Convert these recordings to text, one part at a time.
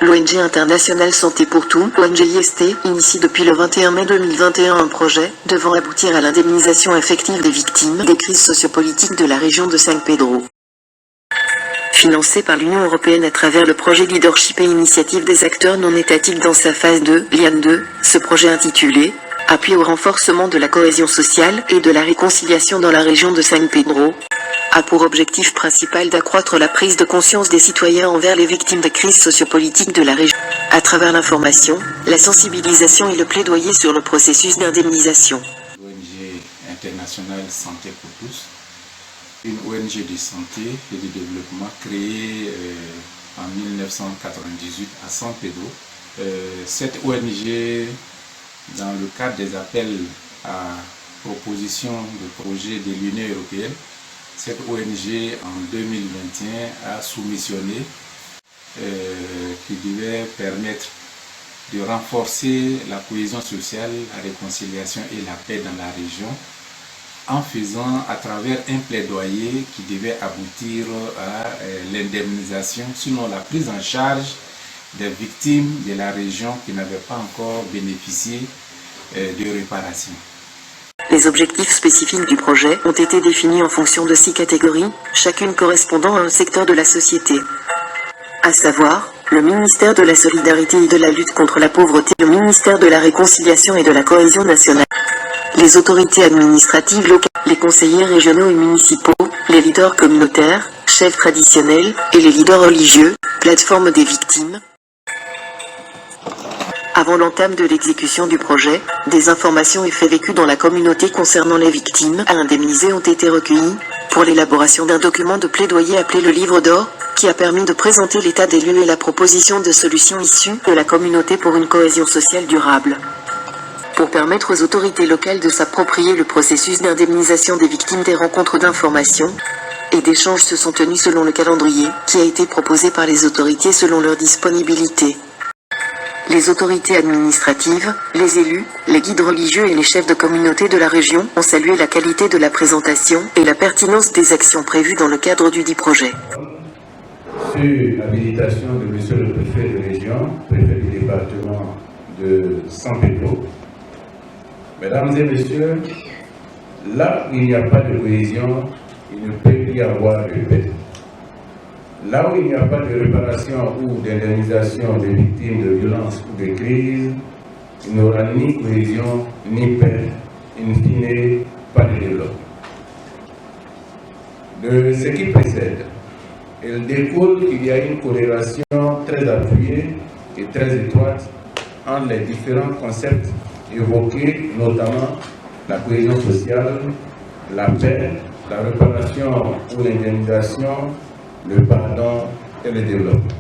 L'ONG internationale Santé pour tous, ONG-IST, initie depuis le 21 mai 2021 un projet devant aboutir à l'indemnisation effective des victimes des crises sociopolitiques de la région de San Pedro. Financé par l'Union européenne à travers le projet Leadership et Initiative des acteurs non étatiques dans sa phase 2, LIAN 2, ce projet intitulé « Appui au renforcement de la cohésion sociale et de la réconciliation dans la région de San Pedro » a pour objectif principal d'accroître la prise de conscience des citoyens envers les victimes des crises sociopolitiques de la région, à travers l'information, la sensibilisation et le plaidoyer sur le processus d'indemnisation. L'ONG internationale Santé pour tous, une ONG de santé et de développement créée en 1998 à San Pedro. Cette ONG, dans le cadre des appels à proposition de projet de l'Union européenne, cette ONG en 2021 a soumissionné qui devait permettre de renforcer la cohésion sociale, la réconciliation et la paix dans la région en faisant à travers un plaidoyer qui devait aboutir à l'indemnisation, sinon la prise en charge des victimes de la région qui n'avaient pas encore bénéficié de réparation. Les objectifs spécifiques du projet ont été définis en fonction de 6 catégories, chacune correspondant à un secteur de la société. À savoir, le ministère de la Solidarité et de la lutte contre la pauvreté, le ministère de la Réconciliation et de la Cohésion nationale, les autorités administratives locales, les conseillers régionaux et municipaux, les leaders communautaires, chefs traditionnels, et les leaders religieux, plateforme des victimes. Avant l'entame de l'exécution du projet, des informations et faits vécus dans la communauté concernant les victimes à indemniser ont été recueillis pour l'élaboration d'un document de plaidoyer appelé le Livre d'or, qui a permis de présenter l'état des lieux et la proposition de solutions issues de la communauté pour une cohésion sociale durable. Pour permettre aux autorités locales de s'approprier le processus d'indemnisation des victimes, des rencontres d'information et d'échanges se sont tenues selon le calendrier qui a été proposé par les autorités selon leur disponibilité. Les autorités administratives, les élus, les guides religieux et les chefs de communauté de la région ont salué la qualité de la présentation et la pertinence des actions prévues dans le cadre du dit projet. Sur l'habilitation de monsieur le préfet de région, préfet du département de San Pedro, mesdames et messieurs, là où il n'y a pas de cohésion, il ne peut y avoir de paix. Là où il n'y a pas de réparation ou d'indemnisation des victimes de violences ou de crises, il n'y aura ni cohésion ni paix, in fine, pas de développement. De ce qui précède, il découle qu'il y a une corrélation très appuyée et très étroite entre les différents concepts évoqués, notamment la cohésion sociale, la paix, la réparation ou l'indemnisation, le pardon et le développement.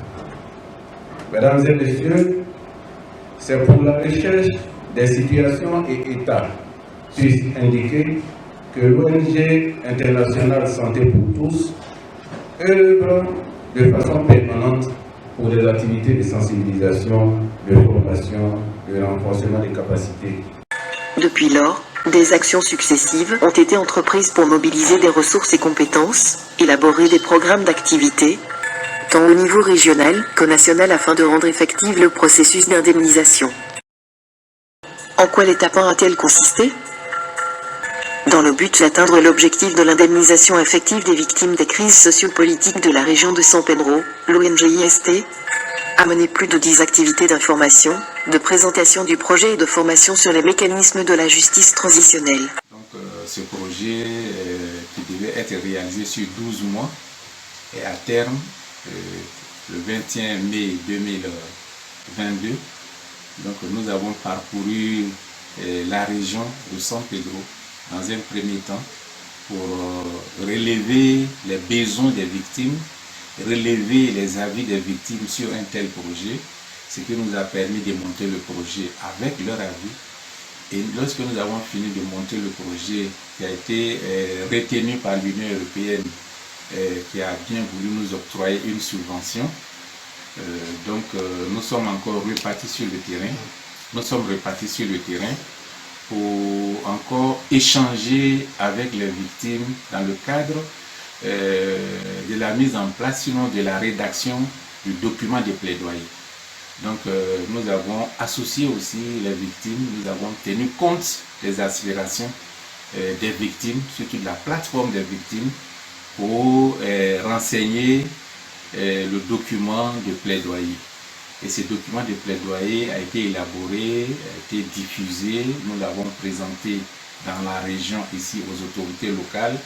Mesdames et messieurs, c'est pour la recherche des situations et états puissent indiquer que l'ONG internationale Santé pour tous œuvre de façon permanente pour des activités de sensibilisation, de formation, de renforcement des capacités. Depuis lors, des actions successives ont été entreprises pour mobiliser des ressources et compétences, élaborer des programmes d'activité, tant au niveau régional que national afin de rendre effectif le processus d'indemnisation. En quoi l'étape 1 a-t-elle consisté? Dans le but d'atteindre l'objectif de l'indemnisation effective des victimes des crises sociopolitiques de la région de San Pedro, l'ONG-IST a mené plus de 10 activités d'information, de présentation du projet et de formation sur les mécanismes de la justice transitionnelle. Donc ce projet qui devait être réalisé sur 12 mois et à terme, le 21 mai 2022, donc nous avons parcouru la région de San Pedro dans un premier temps pour relever les besoins des victimes, relever les avis des victimes sur un tel projet, ce qui nous a permis de monter le projet avec leur avis. Et lorsque nous avons fini de monter le projet qui a été retenu par l'Union européenne, qui a bien voulu nous octroyer une subvention, nous sommes encore repartis sur le terrain. Nous sommes repartis sur le terrain pour encore échanger avec les victimes dans le cadre de la mise en place, sinon de la rédaction du document de plaidoyer. Donc nous avons associé aussi les victimes, nous avons tenu compte des aspirations des victimes, surtout de la plateforme des victimes, pour renseigner le document de plaidoyer. Et ce document de plaidoyer a été élaboré, a été diffusé, nous l'avons présenté dans la région ici aux autorités locales,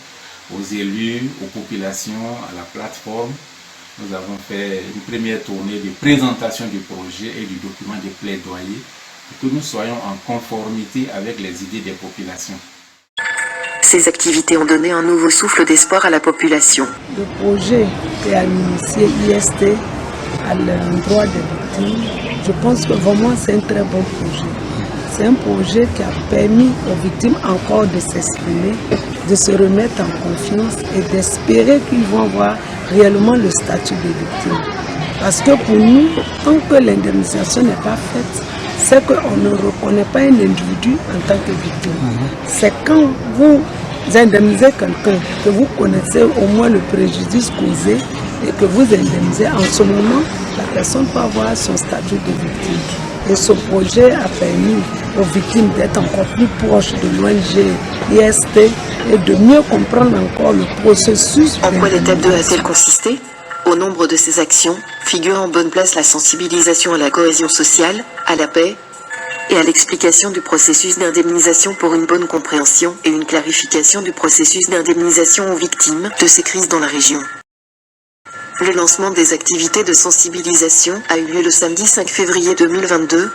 aux élus, aux populations, à la plateforme. Nous avons fait une première tournée de présentation du projet et du document de plaidoyer pour que nous soyons en conformité avec les idées des populations. Ces activités ont donné un nouveau souffle d'espoir à la population. Le projet qui a initié IST à l'endroit des victimes, je pense que vraiment c'est un très bon projet. C'est un projet qui a permis aux victimes encore de s'exprimer, de se remettre en confiance et d'espérer qu'ils vont avoir réellement le statut de victime. Parce que pour nous, tant que l'indemnisation n'est pas faite, c'est qu'on ne reconnaît pas un individu en tant que victime. C'est quand vous indemnisez quelqu'un, que vous connaissez au moins le préjudice causé et que vous indemnisez, en ce moment, la personne peut avoir son statut de victime. Et ce projet a permis aux victimes d'être encore plus proches de l'ONG IST et de mieux comprendre encore le processus. En quoi l'étape 2 a-t-elle consisté? Au nombre de ces actions figure en bonne place la sensibilisation à la cohésion sociale, à la paix et à l'explication du processus d'indemnisation pour une bonne compréhension et une clarification du processus d'indemnisation aux victimes de ces crises dans la région. Le lancement des activités de sensibilisation a eu lieu le samedi 5 février 2022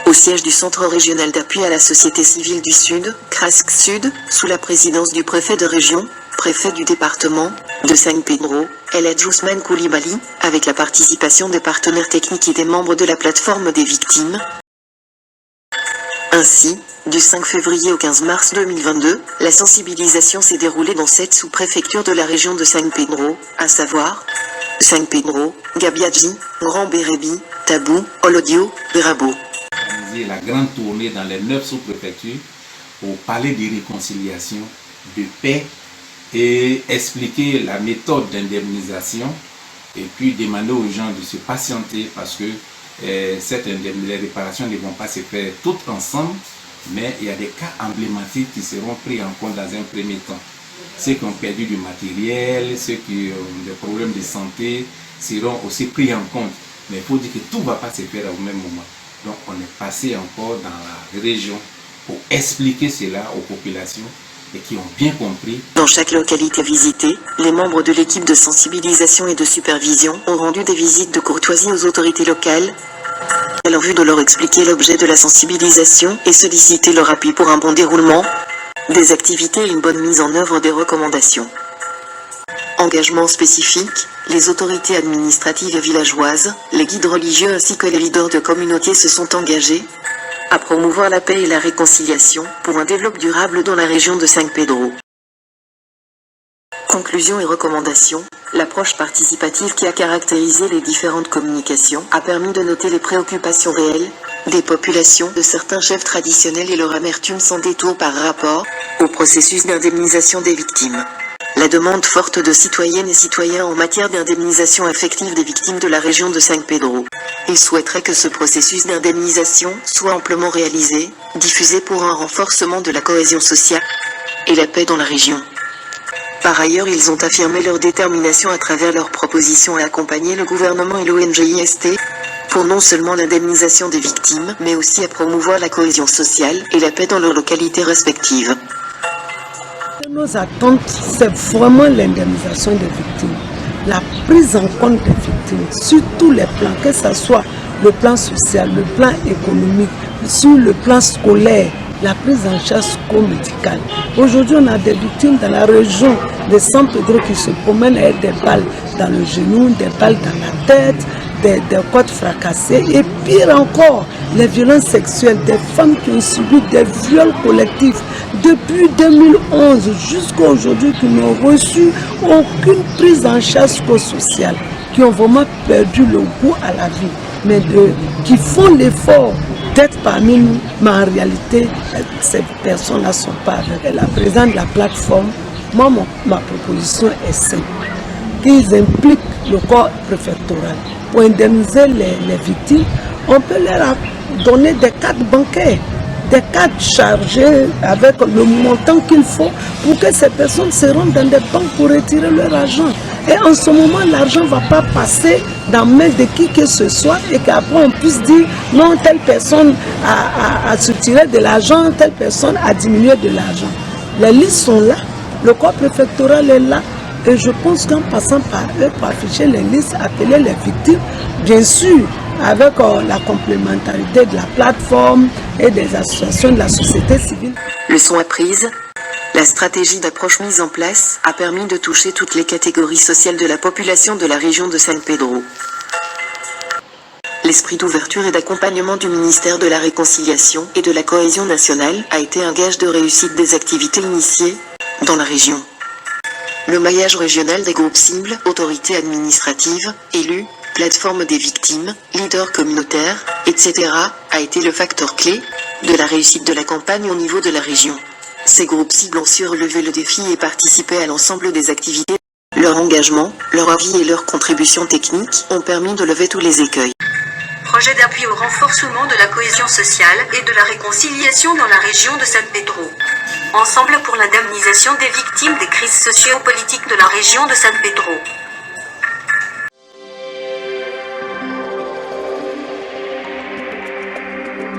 au siège du Centre régional d'appui à la société civile du Sud, CRASC Sud, sous la présidence du préfet de région, préfet du département de San Pedro, El Hadj Ousmane Koulibaly, avec la participation des partenaires techniques et des membres de la plateforme des victimes. Ainsi, du 5 février au 15 mars 2022, la sensibilisation s'est déroulée dans 7 sous-préfectures de la région de San Pedro, à savoir San Pedro, Gabiadji, Grand Bérébi, Tabou, Olodio, Berabo. La grande tournée dans les 9 sous-préfectures pour parler de réconciliation, de paix et expliquer la méthode d'indemnisation et puis demander aux gens de se patienter parce que les réparations ne vont pas se faire toutes ensemble, mais il y a des cas emblématiques qui seront pris en compte dans un premier temps. Ceux qui ont perdu du matériel, ceux qui ont des problèmes de santé seront aussi pris en compte. Mais il faut dire que tout ne va pas se faire au même moment. Donc on est passé encore dans la région pour expliquer cela aux populations et qui ont bien compris. Dans chaque localité visitée, les membres de l'équipe de sensibilisation et de supervision ont rendu des visites de courtoisie aux autorités locales, à leur vue de leur expliquer l'objet de la sensibilisation et solliciter leur appui pour un bon déroulement des activités et une bonne mise en œuvre des recommandations. Engagement spécifique, les autorités administratives et villageoises, les guides religieux ainsi que les leaders de communautés se sont engagés à promouvoir la paix et la réconciliation pour un développement durable dans la région de San Pedro. Conclusions et recommandations, l'approche participative qui a caractérisé les différentes communications a permis de noter les préoccupations réelles des populations de certains chefs traditionnels et leur amertume sans détour par rapport au processus d'indemnisation des victimes. La demande forte de citoyennes et citoyens en matière d'indemnisation effective des victimes de la région de San Pedro. Ils souhaiteraient que ce processus d'indemnisation soit amplement réalisé, diffusé pour un renforcement de la cohésion sociale et la paix dans la région. Par ailleurs, ils ont affirmé leur détermination à travers leurs propositions à accompagner le gouvernement et l'ONG IST pour non seulement l'indemnisation des victimes, mais aussi à promouvoir la cohésion sociale et la paix dans leurs localités respectives. Nos attentes, c'est vraiment l'indemnisation des victimes, la prise en compte des victimes sur tous les plans, que ce soit le plan social, le plan économique, sur le plan scolaire, la prise en charge médicale. Aujourd'hui, on a des victimes dans la région de San Pedro qui se promènent avec des balles dans le genou, des balles dans la tête, des côtes fracassées et pire encore, les violences sexuelles, des femmes qui ont subi des viols collectifs depuis 2011 jusqu'à aujourd'hui, qui n'ont reçu aucune prise en charge sociale, qui ont vraiment perdu le goût à la vie, mais qui font l'effort d'être parmi nous, mais en réalité, ces personnes-là ne sont pas avec. La présidente de la plateforme, ma proposition est simple, qu'ils impliquent le corps préfectoral, pour indemniser les victimes, on peut leur donner des cartes bancaires, des cartes chargées avec le montant qu'il faut pour que ces personnes se rendent dans des banques pour retirer leur argent. Et en ce moment, l'argent ne va pas passer dans la main de qui que ce soit et qu'après on puisse dire non, telle personne a soutenu de l'argent, telle personne a diminué de l'argent. Les listes sont là, le corps préfectoral est là. Et je pense qu'en passant par eux pour afficher les listes, appeler les victimes, bien sûr, avec la complémentarité de la plateforme et des associations de la société civile. Leçon apprise. La stratégie d'approche mise en place a permis de toucher toutes les catégories sociales de la population de la région de San Pedro. L'esprit d'ouverture et d'accompagnement du ministère de la Réconciliation et de la Cohésion nationale a été un gage de réussite des activités initiées dans la région. Le maillage régional des groupes cibles, autorités administratives, élus, plateforme des victimes, leaders communautaires, etc. a été le facteur clé de la réussite de la campagne au niveau de la région. Ces groupes cibles ont su relever le défi et participer à l'ensemble des activités. Leur engagement, leur avis et leur contribution technique ont permis de lever tous les écueils. Projet d'appui au renforcement de la cohésion sociale et de la réconciliation dans la région de San Pedro. Ensemble pour l'indemnisation des victimes des crises socio-politiques de la région de San Pedro.